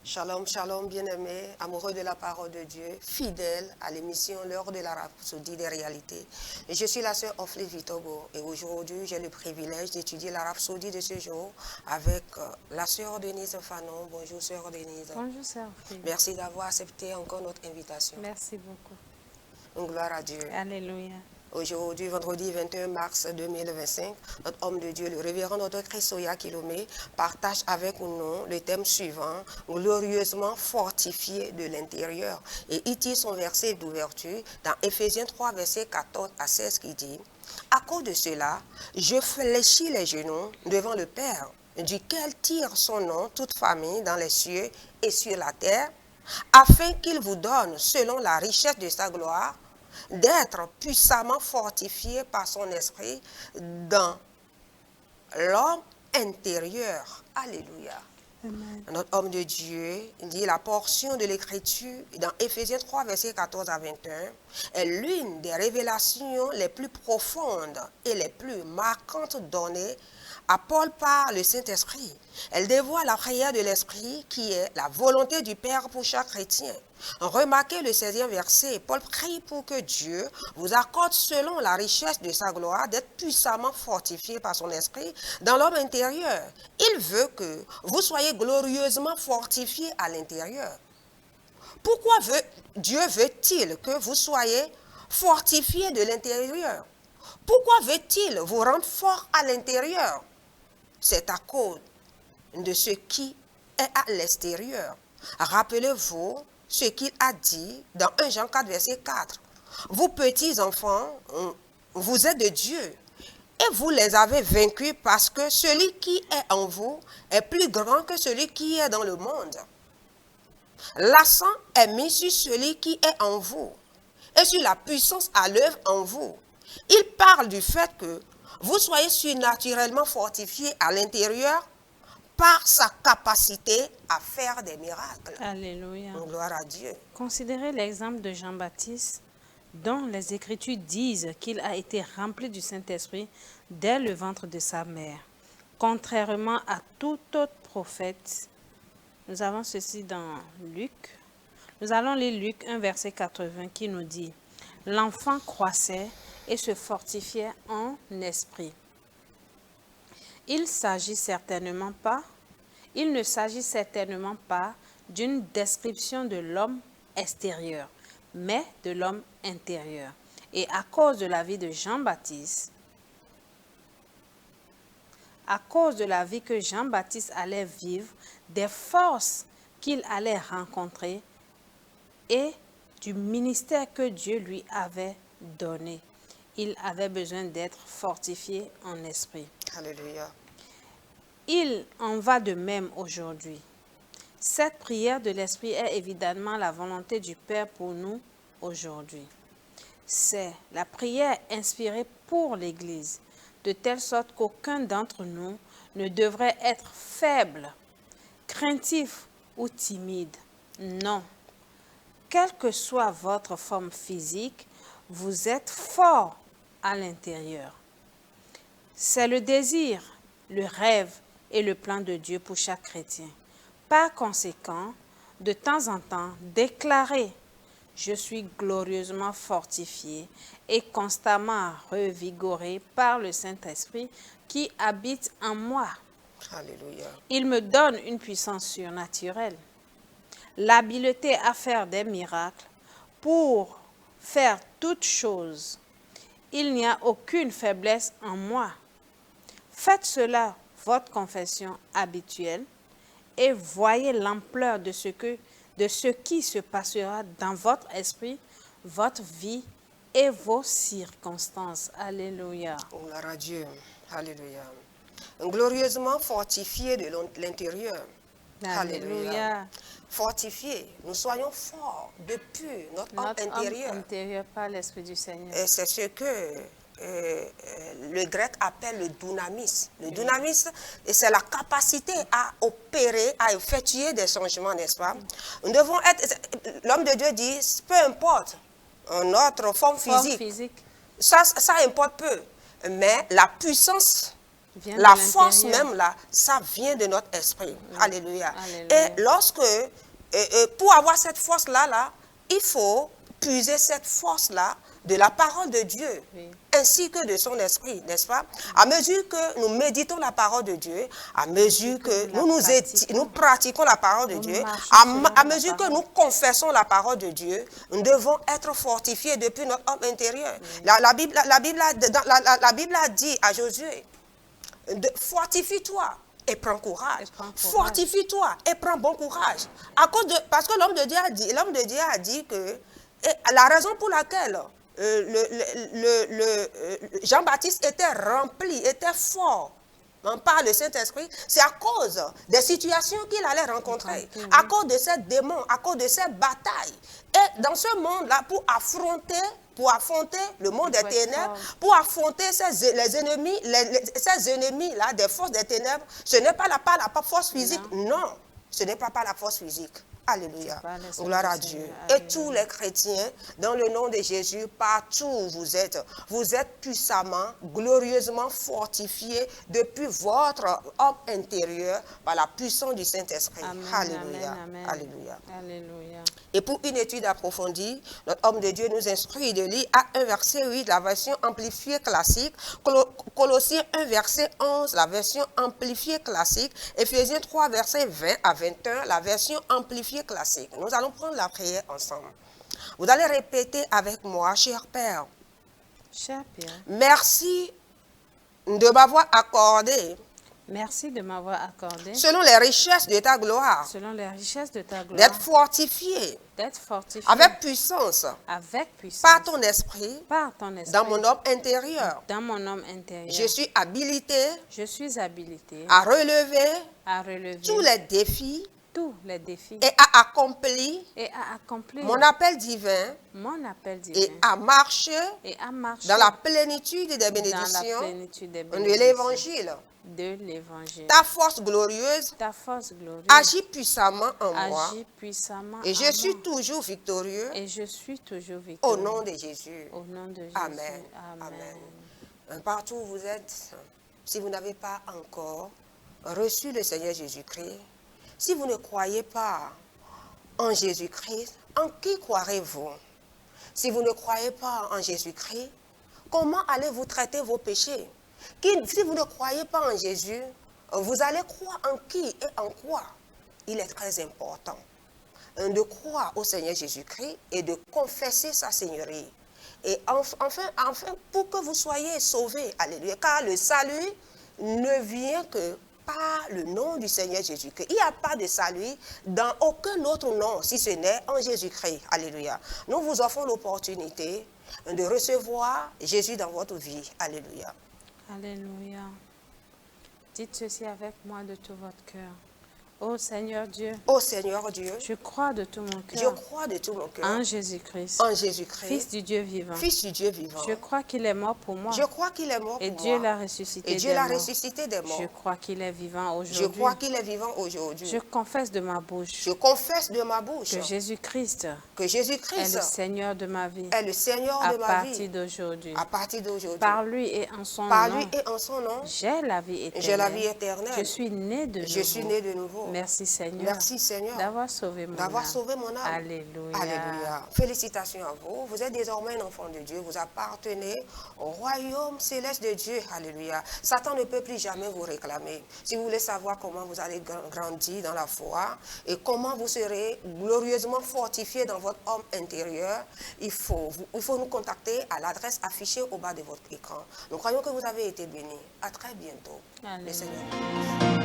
Shalom, shalom, bien-aimés, amoureux de la parole de Dieu, fidèles à l'émission L'heure de la rhapsodie des réalités. Je suis la sœur Ofli Vitogo et aujourd'hui j'ai le privilège d'étudier la rhapsodie de ce jour avec la sœur Denise Fanon. Bonjour sœur Denise. Bonjour sœur Ofli. Merci d'avoir accepté encore notre invitation. Merci beaucoup. Donc, gloire à Dieu. Alléluia. Aujourd'hui, vendredi 21 mars 2025, notre homme de Dieu, le révérend Dr. Christoya Kilomé, partage avec nous le thème suivant, glorieusement fortifié de l'intérieur. Et il tire son verset d'ouverture dans Éphésiens 3, versets 14 à 16 qui dit, « À cause de cela, je fléchis les genoux devant le Père, duquel tire son nom toute famille dans les cieux et sur la terre, afin qu'il vous donne, selon la richesse de sa gloire, d'être puissamment fortifié par son esprit dans l'homme intérieur. » Alléluia. Amen. Notre homme de Dieu dit la portion de l'écriture dans Éphésiens 3, versets 14 à 21 est l'une des révélations les plus profondes et les plus marquantes données à Paul par le Saint-Esprit. Elle dévoile la prière de l'Esprit qui est la volonté du Père pour chaque chrétien. Remarquez le 16e verset. Paul prie pour que Dieu vous accorde selon la richesse de sa gloire d'être puissamment fortifié par son esprit dans l'homme intérieur. Il veut que vous soyez glorieusement fortifiés à l'intérieur. Pourquoi Dieu veut-il que vous soyez fortifiés de l'intérieur? Pourquoi veut-il vous rendre fort à l'intérieur? C'est à cause de ce qui est à l'extérieur. Rappelez-vous ce qu'il a dit dans 1 Jean 4, verset 4. Vous petits enfants, vous êtes de Dieu et vous les avez vaincus parce que celui qui est en vous est plus grand que celui qui est dans le monde. L'accent est mis sur celui qui est en vous et sur la puissance à l'œuvre en vous. Il parle du fait que vous soyez surnaturellement fortifiés à l'intérieur par sa capacité à faire des miracles. Alléluia. Gloire à Dieu. Considérez l'exemple de Jean-Baptiste, dont les Écritures disent qu'il a été rempli du Saint-Esprit dès le ventre de sa mère. Contrairement à tout autre prophète, nous avons ceci dans Luc. Nous allons lire Luc 1, verset 80 qui nous dit « L'enfant croissait et se fortifiait en esprit. » Il ne s'agit certainement pas d'une description de l'homme extérieur, mais de l'homme intérieur. Et à cause de la vie de Jean-Baptiste, à cause de la vie que Jean-Baptiste allait vivre, des forces qu'il allait rencontrer et du ministère que Dieu lui avait donné, il avait besoin d'être fortifié en esprit. Alléluia. Il en va de même aujourd'hui. Cette prière de l'Esprit est évidemment la volonté du Père pour nous aujourd'hui. C'est la prière inspirée pour l'Église, de telle sorte qu'aucun d'entre nous ne devrait être faible, craintif ou timide. Non. Quelle que soit votre forme physique, vous êtes fort à l'intérieur. C'est le désir, le rêve et le plan de Dieu pour chaque chrétien. Par conséquent, de temps en temps, déclarer « Je suis glorieusement fortifié et constamment revigoré par le Saint-Esprit qui habite en moi. Alléluia. Il me donne une puissance surnaturelle, l'habileté à faire des miracles pour faire toutes choses. Il n'y a aucune faiblesse en moi. Faites cela votre confession habituelle et voyez l'ampleur de ce qui se passera dans votre esprit, votre vie et vos circonstances. Alléluia. Gloire à Dieu. Alléluia. Glorieusement fortifié de l'intérieur. Alléluia. Fortifié. Nous soyons forts depuis notre homme intérieur. Homme intérieur par l'Esprit du Seigneur. Et c'est ce que le grec appelle le dunamis. Le dunamis, c'est la capacité à opérer, à effectuer des changements, n'est-ce pas? Nous devons être, l'homme de Dieu dit, peu importe notre forme physique, ça importe peu, mais la puissance Vient de La force l'intérieur. même, là, ça vient de notre esprit. Alléluia. Alléluia. Et lorsque, pour avoir cette force-là, il faut puiser cette force-là de la parole de Dieu, Oui. ainsi que de son esprit, n'est-ce pas? À mesure que nous méditons la parole de Dieu, à mesure que nous pratiquons la parole de Dieu, à mesure que nous confessons la parole de Dieu, nous devons être fortifiés depuis notre homme intérieur. La Bible a dit à Josué, fortifie-toi et prends courage. Fortifie-toi et prends bon courage. Parce que l'homme de Dieu a dit que la raison pour laquelle Jean-Baptiste était rempli, était fort par le Saint-Esprit, c'est à cause des situations qu'il allait rencontrer, à cause de ces démons, à cause de ces batailles. Et dans ce monde-là, pour affronter le monde des ténèbres, pour affronter ces ennemis-là, des forces des ténèbres, ce n'est pas la force physique, non, ce n'est pas la force physique. Alléluia. Gloire à Dieu. Et tous les chrétiens, dans le nom de Jésus, partout où vous êtes puissamment, glorieusement fortifiés depuis votre homme intérieur par la puissance du Saint-Esprit. Alléluia. Amen. Alléluia. Alléluia. Et pour une étude approfondie, notre homme de Dieu nous instruit de lire à 1 verset 8, la version amplifiée classique, Colossiens 1 verset 11, la version amplifiée classique, Éphésiens 3 verset 20 à 21, la version amplifiée classique. Nous allons prendre la prière ensemble. Vous allez répéter avec moi, cher Père. Cher Père. Merci de m'avoir accordé. Merci de m'avoir accordé. Selon les richesses de ta gloire. Selon les richesses de ta gloire. D'être fortifié. D'être fortifié. Avec puissance. Avec puissance. Par ton esprit. Par ton esprit. Dans mon homme intérieur. Dans mon homme intérieur. Je suis habilité. Je suis habilité. À relever. À relever. Tous les défis. Tous les défis. Et à accomplir. Et à accomplir. Mon appel divin. Mon appel divin. Et à marcher. Et à marcher. Dans la plénitude des bénédictions. Dans la plénitude des bénédictions. De l'évangile. De l'évangile. Ta force glorieuse. Ta force glorieuse. Agit puissamment en moi. Agit puissamment et je suis toujours victorieux. Et je suis toujours victorieux. Au nom de Jésus. Au nom de Jésus. Amen. Amen. Partout où vous êtes, si vous n'avez pas encore reçu le Seigneur Jésus-Christ, si vous ne croyez pas en Jésus-Christ, en qui croirez-vous? Si vous ne croyez pas en Jésus-Christ, comment allez-vous traiter vos péchés? Si vous ne croyez pas en Jésus, vous allez croire en qui et en quoi? Il est très important de croire au Seigneur Jésus-Christ et de confesser sa Seigneurie. Et enfin, pour que vous soyez sauvés, alléluia, car le salut ne vient que par le nom du Seigneur Jésus-Christ. Il n'y a pas de salut dans aucun autre nom, si ce n'est en Jésus-Christ. Alléluia. Nous vous offrons l'opportunité de recevoir Jésus dans votre vie. Alléluia. Alléluia. Dites ceci avec moi de tout votre cœur. Ô Seigneur Dieu. Ô Seigneur Dieu. Je crois de tout mon cœur. Je crois de tout mon cœur. En Jésus-Christ. En Jésus-Christ. Fils du Dieu vivant. Fils du Dieu vivant. Je crois qu'il est mort pour moi. Je crois qu'il est mort pour moi. Et Dieu l'a ressuscité. Et Dieu l'a ressuscité des morts. Je crois qu'il est vivant aujourd'hui. Je crois qu'il est vivant aujourd'hui. Je confesse de ma bouche. Je confesse de ma bouche. Que Jésus-Christ. Est le Seigneur de ma vie. Est le Seigneur de ma vie. À partir d'aujourd'hui. À partir d'aujourd'hui. Par lui et en son nom. Par lui et en son nom. J'ai la vie éternelle. J'ai la vie éternelle. Je suis né de nouveau. Je suis né de nouveau. Merci Seigneur. Merci Seigneur. D'avoir sauvé mon âme. Alléluia. Alléluia. Félicitations à vous. Vous êtes désormais un enfant de Dieu. Vous appartenez au royaume céleste de Dieu. Alléluia. Satan ne peut plus jamais vous réclamer. Si vous voulez savoir comment vous allez grandir dans la foi et comment vous serez glorieusement fortifié dans votre homme intérieur, il faut nous contacter à l'adresse affichée au bas de votre écran. Nous croyons que vous avez été bénis. À très bientôt. Alléluia. Le Seigneur.